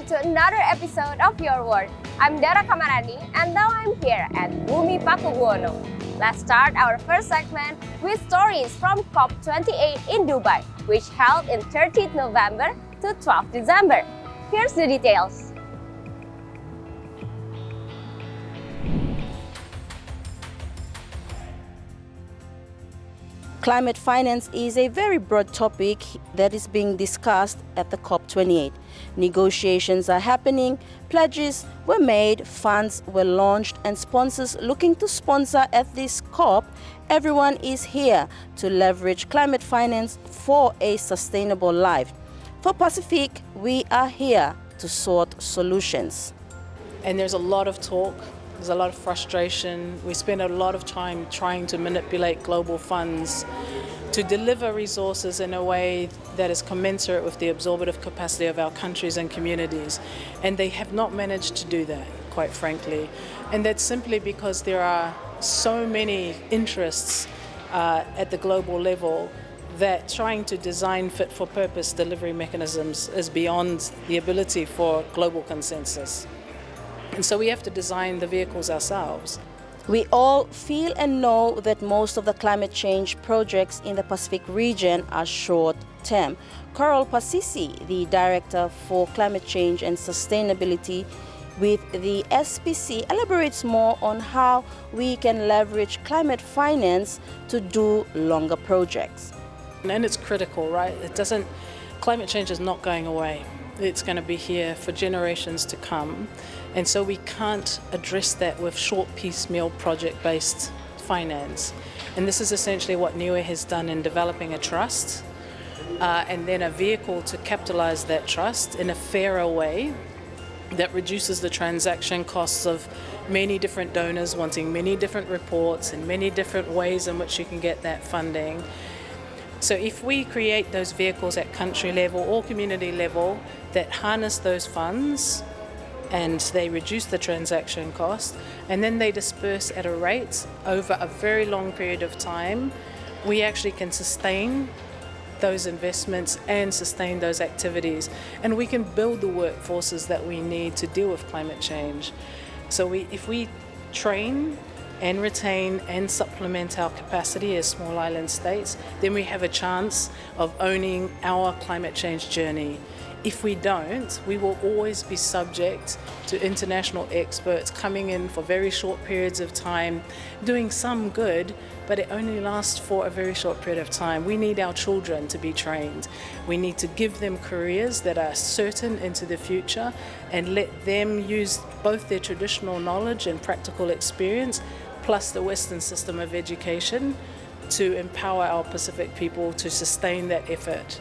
to another episode of Your World. I'm Dara Kamarani and now I'm here at Bumi Pakubuwono. Let's start our first segment with stories from COP28 in Dubai, which held in 30th November to 12th December. Here's the details. Climate finance is a very broad topic that is being discussed at the COP28. Negotiations are happening, pledges were made, funds were launched, and sponsors looking to sponsor at this COP. Everyone is here to leverage climate finance for a sustainable life. For Pacific, we are here to sort solutions. And there's a lot of talk. There's a lot of frustration. We spend a lot of time trying to manipulate global funds to deliver resources in a way that is commensurate with the absorptive capacity of our countries and communities. And they have not managed to do that, quite frankly. And that's simply because there are so many interests at the global level that trying to design fit-for-purpose delivery mechanisms is beyond the ability for global consensus. And so we have to design the vehicles ourselves. We all feel and know that most of the climate change projects in the Pacific region are short-term. Coral Pasisi, the Director for Climate Change and Sustainability with the SPC, elaborates more on how we can leverage climate finance to do longer projects. And it's critical, right? Climate change is not going away. It's going to be here for generations to come. And so we can't address that with short piecemeal project-based finance. And this is essentially what Niue has done in developing a trust and then a vehicle to capitalize that trust in a fairer way that reduces the transaction costs of many different donors wanting many different reports and many different ways in which you can get that funding. So if we create those vehicles at country level or community level that harness those funds and they reduce the transaction cost and then they disperse at a rate over a very long period of time, we actually can sustain those investments and sustain those activities. And we can build the workforces that we need to deal with climate change. So if we train and retain and supplement our capacity as small island states, then we have a chance of owning our climate change journey. If we don't, we will always be subject to international experts coming in for very short periods of time, doing some good, but it only lasts for a very short period of time. We need our children to be trained. We need to give them careers that are certain into the future and let them use both their traditional knowledge and practical experience plus the Western system of education to empower our Pacific people to sustain that effort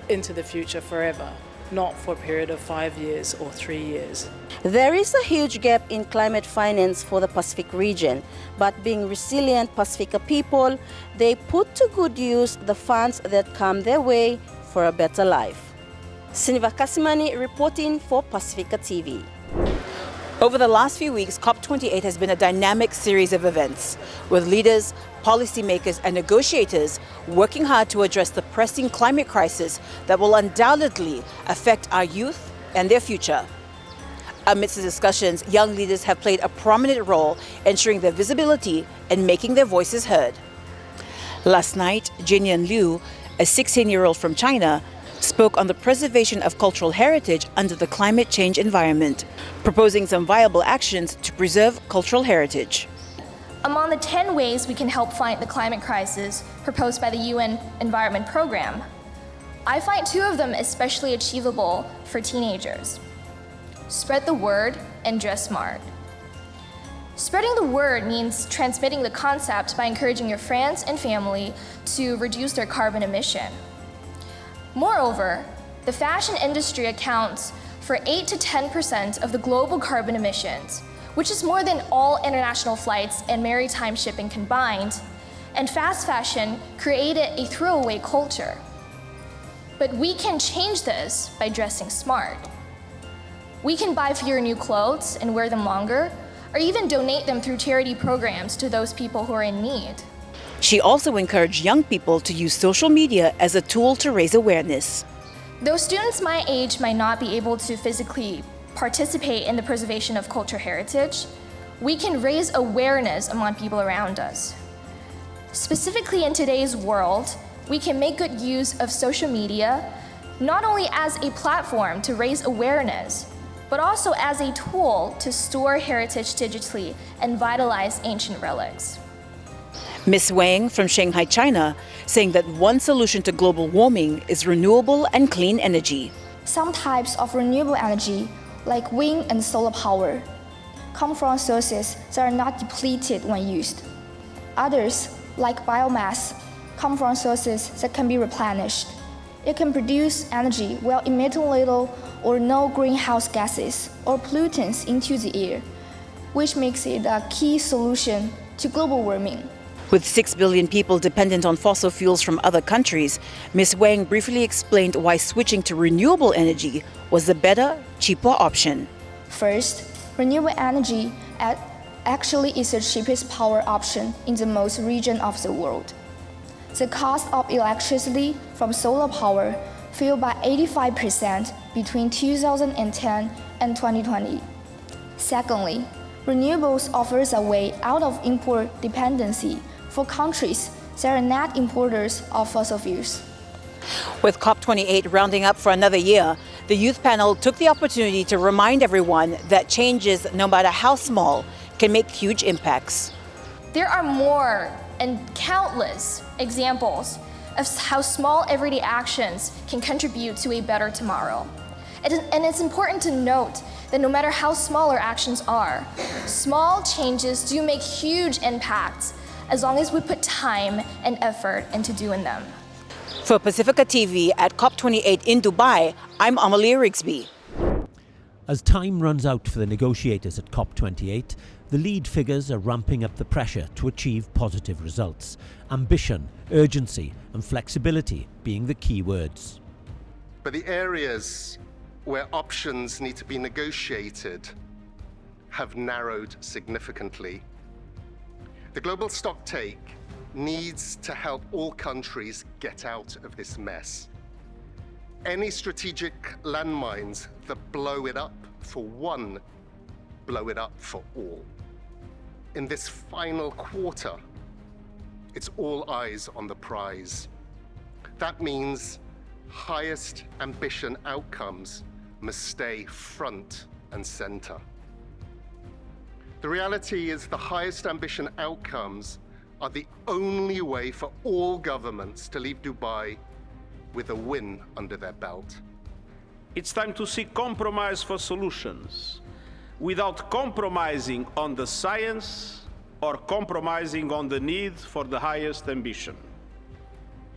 into the future forever, not for a period of 5 years or 3 years. There is a huge gap in climate finance for the Pacific region, but being resilient Pacifica people, they put to good use the funds that come their way for a better life. Siniva Kasimani reporting for Pacifica TV. Over the last few weeks, COP28 has been a dynamic series of events, with leaders, policymakers and negotiators working hard to address the pressing climate crisis that will undoubtedly affect our youth and their future. Amidst the discussions, young leaders have played a prominent role ensuring their visibility and making their voices heard. Last night, Jinyan Liu, a 16-year-old from China, spoke on the preservation of cultural heritage under the climate change environment, proposing some viable actions to preserve cultural heritage. Among the 10 ways we can help fight the climate crisis proposed by the UN Environment Programme, I find 2 of them especially achievable for teenagers. Spread the word and dress smart. Spreading the word means transmitting the concept by encouraging your friends and family to reduce their carbon emission. Moreover, the fashion industry accounts for 8 to 10% of the global carbon emissions, which is more than all international flights and maritime shipping combined, and fast fashion created a throwaway culture. But we can change this by dressing smart. We can buy fewer new clothes and wear them longer, or even donate them through charity programs to those people who are in need. She also encouraged young people to use social media as a tool to raise awareness. Though students my age might not be able to physically participate in the preservation of cultural heritage, we can raise awareness among people around us. Specifically in today's world, we can make good use of social media, not only as a platform to raise awareness, but also as a tool to store heritage digitally and vitalize ancient relics. Ms. Wang from Shanghai, China, saying that one solution to global warming is renewable and clean energy. Some types of renewable energy, like wind and solar power, come from sources that are not depleted when used. Others, like biomass, come from sources that can be replenished. It can produce energy while emitting little or no greenhouse gases or pollutants into the air, which makes it a key solution to global warming. With 6 billion people dependent on fossil fuels from other countries, Ms. Wang briefly explained why switching to renewable energy was the better, cheaper option. First, renewable energy actually is the cheapest power option in the most region of the world. The cost of electricity from solar power fell by 85% between 2010 and 2020. Secondly, renewables offers a way out of import dependency for countries that are net importers of fossil fuels. With COP28 rounding up for another year, the youth panel took the opportunity to remind everyone that changes, no matter how small, can make huge impacts. There are more and countless examples of how small everyday actions can contribute to a better tomorrow. And it's important to note that no matter how small our actions are, small changes do make huge impacts as long as we put time and effort into doing them. For Pacifica TV at COP28 in Dubai, I'm Amalia Rigsby. As time runs out for the negotiators at COP28, the lead figures are ramping up the pressure to achieve positive results. Ambition, urgency and flexibility being the key words. But the areas where options need to be negotiated have narrowed significantly. The global stocktake needs to help all countries get out of this mess. Any strategic landmines that blow it up for one, blow it up for all. In this final quarter, it's all eyes on the prize. That means highest ambition outcomes must stay front and center. The reality is the highest ambition outcomes are the only way for all governments to leave Dubai with a win under their belt. It's time to seek compromise for solutions without compromising on the science or compromising on the need for the highest ambition.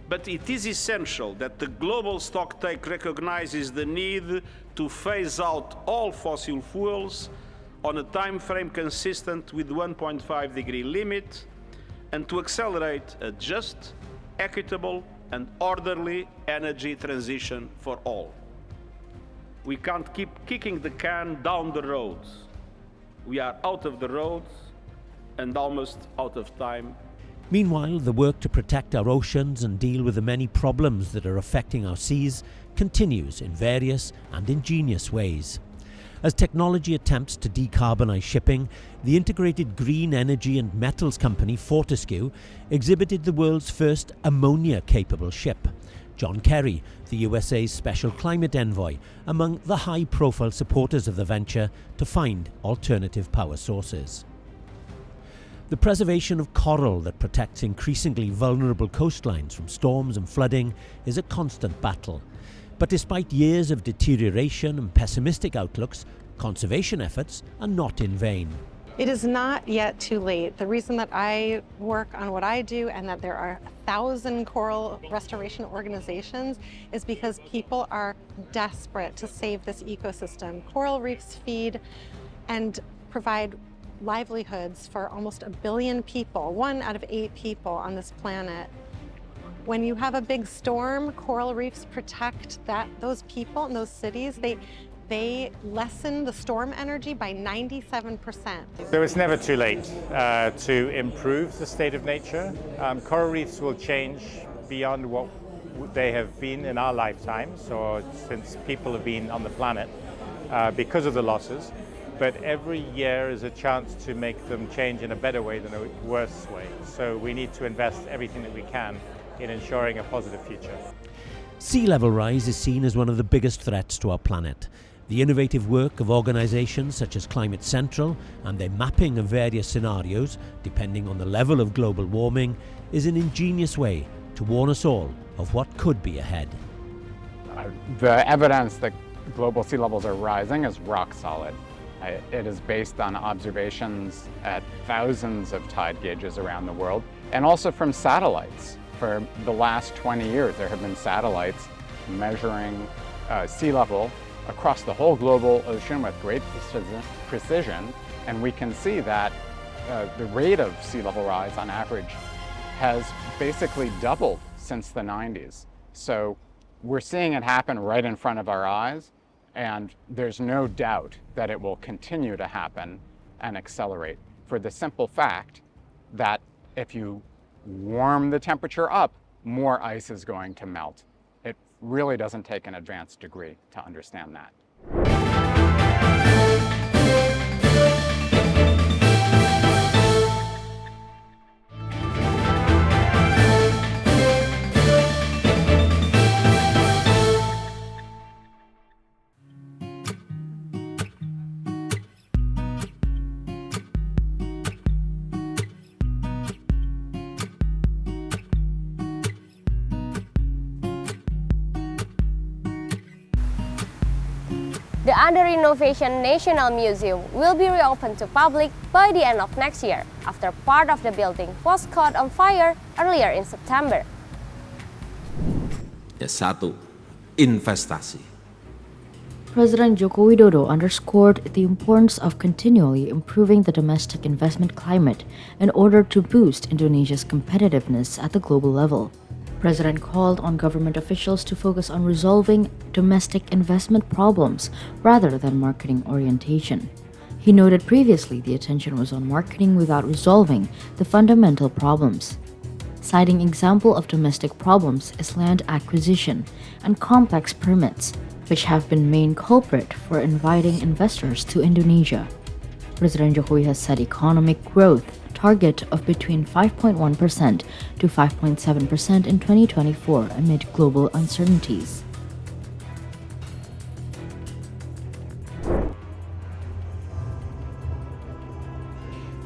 But it is essential that the global stocktake recognizes the need to phase out all fossil fuels on a time frame consistent with the 1.5-degree limit and to accelerate a just, equitable and orderly energy transition for all. We can't keep kicking the can down the road. We are out of the road and almost out of time. Meanwhile, the work to protect our oceans and deal with the many problems that are affecting our seas continues in various and ingenious ways. As technology attempts to decarbonise shipping, the integrated green energy and metals company Fortescue exhibited the world's first ammonia-capable ship. John Kerry, the USA's special climate envoy, among the high-profile supporters of the venture to find alternative power sources. The preservation of coral that protects increasingly vulnerable coastlines from storms and flooding is a constant battle. But despite years of deterioration and pessimistic outlooks, conservation efforts are not in vain. It is not yet too late. The reason that I work on what I do and that there are 1,000 coral restoration organizations is because people are desperate to save this ecosystem. Coral reefs feed and provide livelihoods for almost 1 billion people, 1 out of 8 people on this planet. When you have a big storm, coral reefs protect those people and those cities. They lessen the storm energy by 97%. So it's never too late to improve the state of nature. Coral reefs will change beyond what they have been in our lifetime, so since people have been on the planet, because of the losses. But every year is a chance to make them change in a better way than a worse way. So we need to invest everything that we can in ensuring a positive future. Sea level rise is seen as one of the biggest threats to our planet. The innovative work of organisations such as Climate Central and their mapping of various scenarios, depending on the level of global warming, is an ingenious way to warn us all of what could be ahead. The evidence that global sea levels are rising is rock solid. It is based on observations at thousands of tide gauges around the world, and also from satellites. For the last 20 years, there have been satellites measuring sea level across the whole global ocean with great precision, and we can see that the rate of sea level rise on average has basically doubled since the 90s. So we're seeing it happen right in front of our eyes, and there's no doubt that it will continue to happen and accelerate for the simple fact that if you warm the temperature up, more ice is going to melt. It really doesn't take an advanced degree to understand that. The under-renovation National Museum will be reopened to public by the end of next year, after part of the building was caught on fire earlier in September. Satu, investasi. President Joko Widodo underscored the importance of continually improving the domestic investment climate in order to boost Indonesia's competitiveness at the global level. President called on government officials to focus on resolving domestic investment problems rather than marketing orientation. He noted previously the attention was on marketing without resolving the fundamental problems. Citing example of domestic problems is land acquisition and complex permits, which have been main culprit for inviting investors to Indonesia. President Jokowi has set economic growth target of between 5.1% to 5.7% in 2024 amid global uncertainties.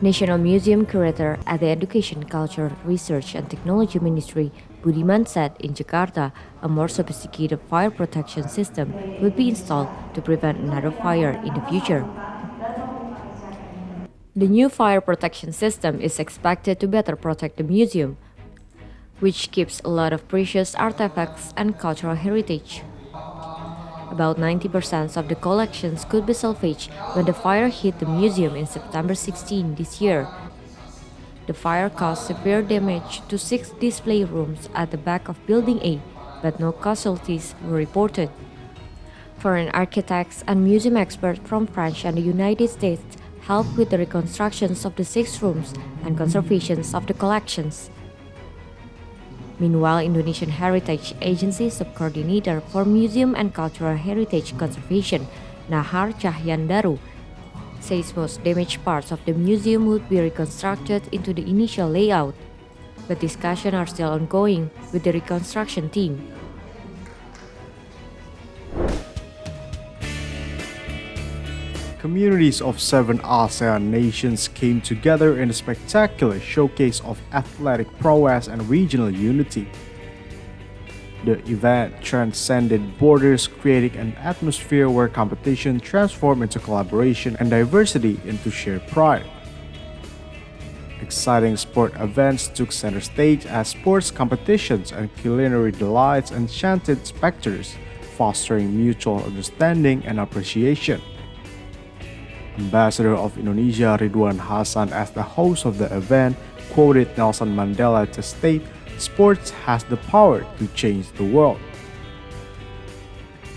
National Museum Curator at the Education, Culture, Research and Technology Ministry, Budiman said in Jakarta, a more sophisticated fire protection system would be installed to prevent another fire in the future. The new fire protection system is expected to better protect the museum, which keeps a lot of precious artifacts and cultural heritage. About 90% of the collections could be salvaged when the fire hit the museum in September 16 this year. The fire caused severe damage to 6 display rooms at the back of Building A, but no casualties were reported. Foreign architects and museum experts from France and the United States helped with the reconstructions of the 6 rooms and conservations of the collections. Meanwhile, Indonesian Heritage Agency Subcoordinator for Museum and Cultural Heritage Conservation, Nahar Cahyandaru, says most damaged parts of the museum would be reconstructed into the initial layout, but discussions are still ongoing with the reconstruction team. Communities of 7 ASEAN nations came together in a spectacular showcase of athletic prowess and regional unity. The event transcended borders, creating an atmosphere where competition transformed into collaboration and diversity into shared pride. Exciting sport events took center stage as sports competitions and culinary delights enchanted spectators, fostering mutual understanding and appreciation. Ambassador of Indonesia Ridwan Hassan, as the host of the event, quoted Nelson Mandela to state, "Sports has the power to change the world."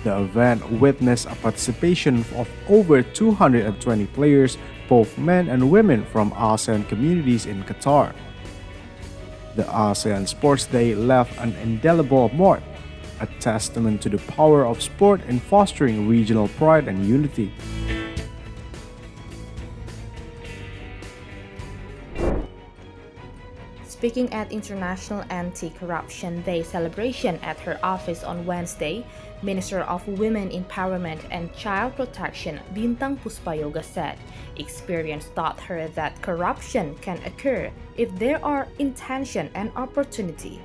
The event witnessed a participation of over 220 players, both men and women from ASEAN communities in Qatar. The ASEAN Sports Day left an indelible mark, a testament to the power of sport in fostering regional pride and unity. Speaking at International Anti-Corruption Day celebration at her office on Wednesday, Minister of Women Empowerment and Child Protection Bintang Puspayoga said experience taught her that corruption can occur if there are intention and opportunity.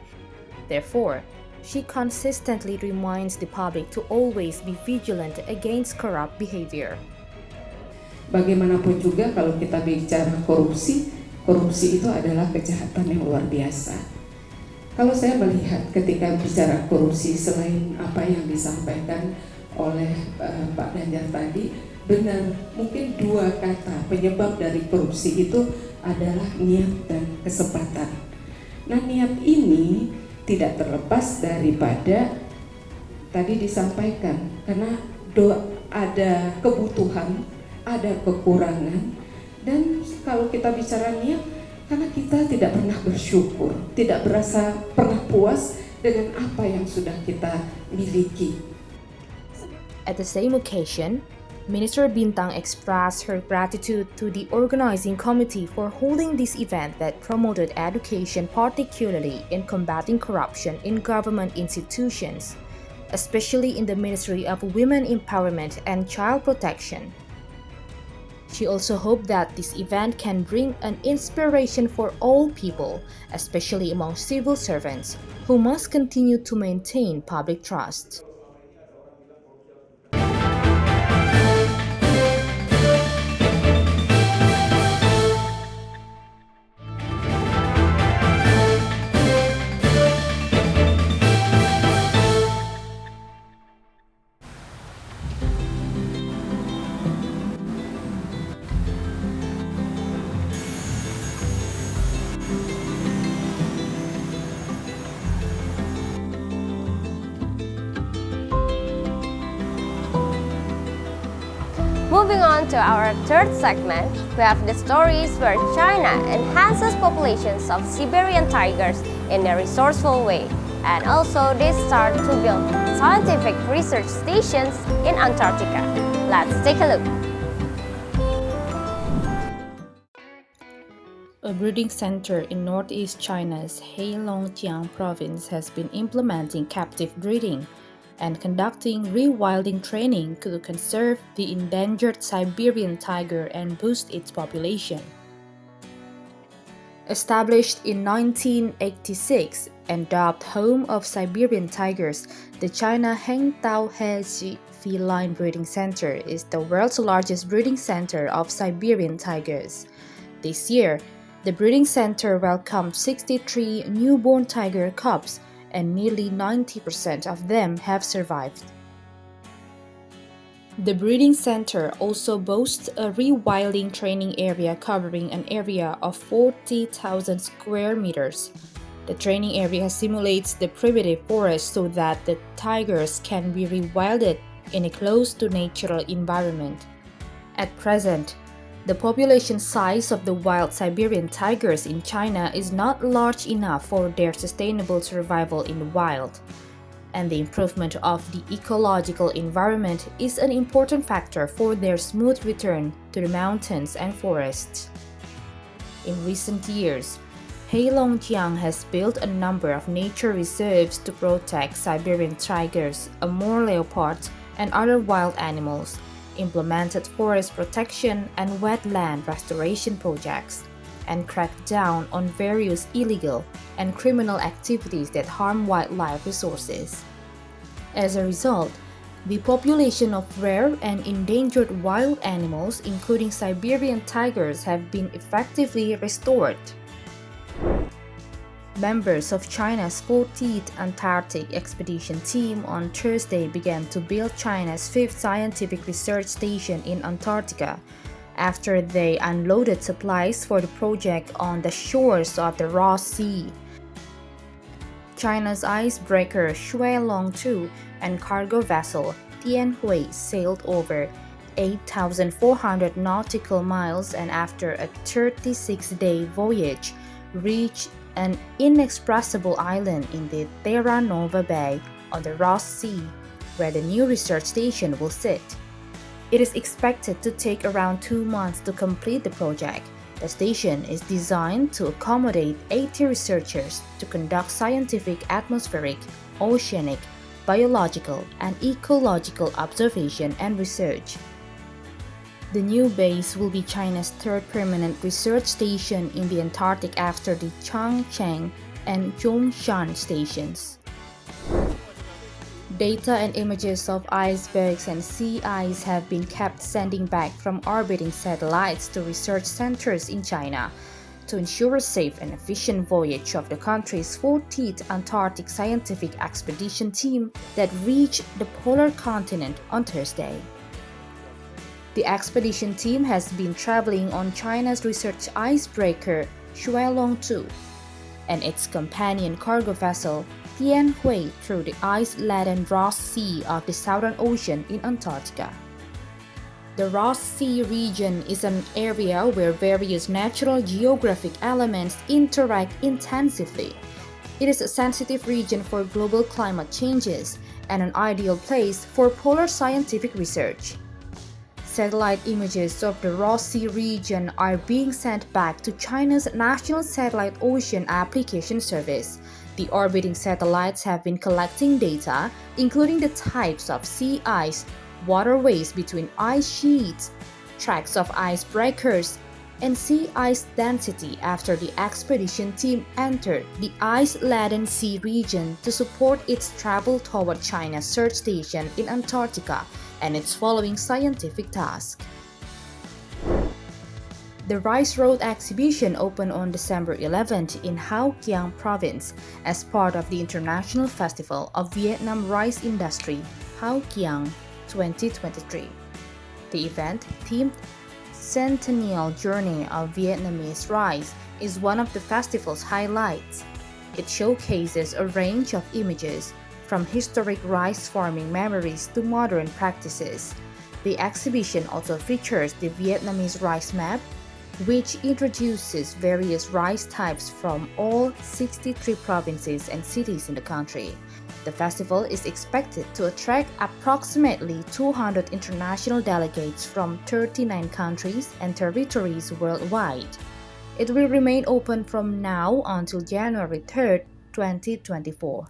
Therefore, she consistently reminds the public to always be vigilant against corrupt behavior. Bagaimanapun juga kalau kita bicara korupsi itu adalah kejahatan yang luar biasa. Kalau saya melihat ketika bicara korupsi, selain apa yang disampaikan oleh Pak Ganjar tadi, benar, mungkin dua kata penyebab dari korupsi itu adalah niat dan kesempatan. Nah, niat ini tidak terlepas daripada tadi disampaikan, karena ada kebutuhan, ada kekurangan. Dan kalau kita bicara niat, karena kita tidak pernah bersyukur, tidak berasa pernah puas dengan apa yang sudah kita miliki. At the same occasion, Minister Bintang expressed her gratitude to the organizing committee for holding this event that promoted education, particularly in combating corruption in government institutions, especially in the Ministry of Women Empowerment and Child Protection. She also hoped that this event can bring an inspiration for all people, especially among civil servants, who must continue to maintain public trust. Moving on to our third segment, we have the stories where China enhances populations of Siberian tigers in a resourceful way, and also they start to build scientific research stations in Antarctica. Let's take a look. A breeding center in northeast China's Heilongjiang province has been implementing captive breeding and conducting rewilding training to conserve the endangered Siberian tiger and boost its population. Established in 1986 and dubbed home of Siberian tigers, the China Hengtao Heji Feline Breeding Center is the world's largest breeding center of Siberian tigers. This year, the breeding center welcomed 63 newborn tiger cubs, and nearly 90% of them have survived. The breeding center also boasts a rewilding training area covering an area of 40,000 square meters. The training area simulates the primitive forest so that the tigers can be rewilded in a close-to-natural environment. At present, the population size of the wild Siberian tigers in China is not large enough for their sustainable survival in the wild, and the improvement of the ecological environment is an important factor for their smooth return to the mountains and forests. In recent years, Heilongjiang has built a number of nature reserves to protect Siberian tigers, Amur leopards, and other wild animals, implemented forest protection and wetland restoration projects, and cracked down on various illegal and criminal activities that harm wildlife resources. As a result, the population of rare and endangered wild animals, including Siberian tigers, have been effectively restored. Members of China's 14th Antarctic Expedition Team on Thursday began to build China's 5th scientific research station in Antarctica after they unloaded supplies for the project on the shores of the Ross Sea. China's icebreaker Shuilong 2 and cargo vessel Tianhui sailed over 8,400 nautical miles and after a 36-day voyage reached an inexpressible island in the Terra Nova Bay on the Ross Sea, where the new research station will sit. It is expected to take around 2 months to complete the project. The station is designed to accommodate 80 researchers to conduct scientific atmospheric, oceanic, biological, and ecological observation and research. The new base will be China's third permanent research station in the Antarctic after the Changcheng and Zhongshan stations. Data and images of icebergs and sea ice have been kept sending back from orbiting satellites to research centers in China to ensure a safe and efficient voyage of the country's 14th Antarctic Scientific Expedition team that reached the polar continent on Thursday. The expedition team has been traveling on China's research icebreaker Xuelong-2 and its companion cargo vessel Tianhui through the ice-laden Ross Sea of the Southern Ocean in Antarctica. The Ross Sea region is an area where various natural geographic elements interact intensively. It is a sensitive region for global climate changes and an ideal place for polar scientific research. Satellite images of the Ross Sea region are being sent back to China's National Satellite Ocean Application Service. The orbiting satellites have been collecting data, including the types of sea ice, waterways between ice sheets, tracks of icebreakers, and sea ice density after the expedition team entered the ice-laden sea region to support its travel toward China's search station in Antarctica and its following scientific task. The Rice Road exhibition opened on December 11th in Hau Kiang Province as part of the International Festival of Vietnam Rice Industry, Hau Kiang 2023. The event, themed Centennial Journey of Vietnamese Rice, is one of the festival's highlights. It showcases a range of images, from historic rice farming memories to modern practices. The exhibition also features the Vietnamese rice map, which introduces various rice types from all 63 provinces and cities in the country. The festival is expected to attract approximately 200 international delegates from 39 countries and territories worldwide. It will remain open from now until January 3rd, 2024.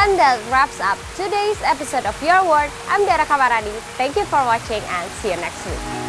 And that wraps up today's episode of Your World. I'm Dara Kamarani. Thank you for watching and see you next week.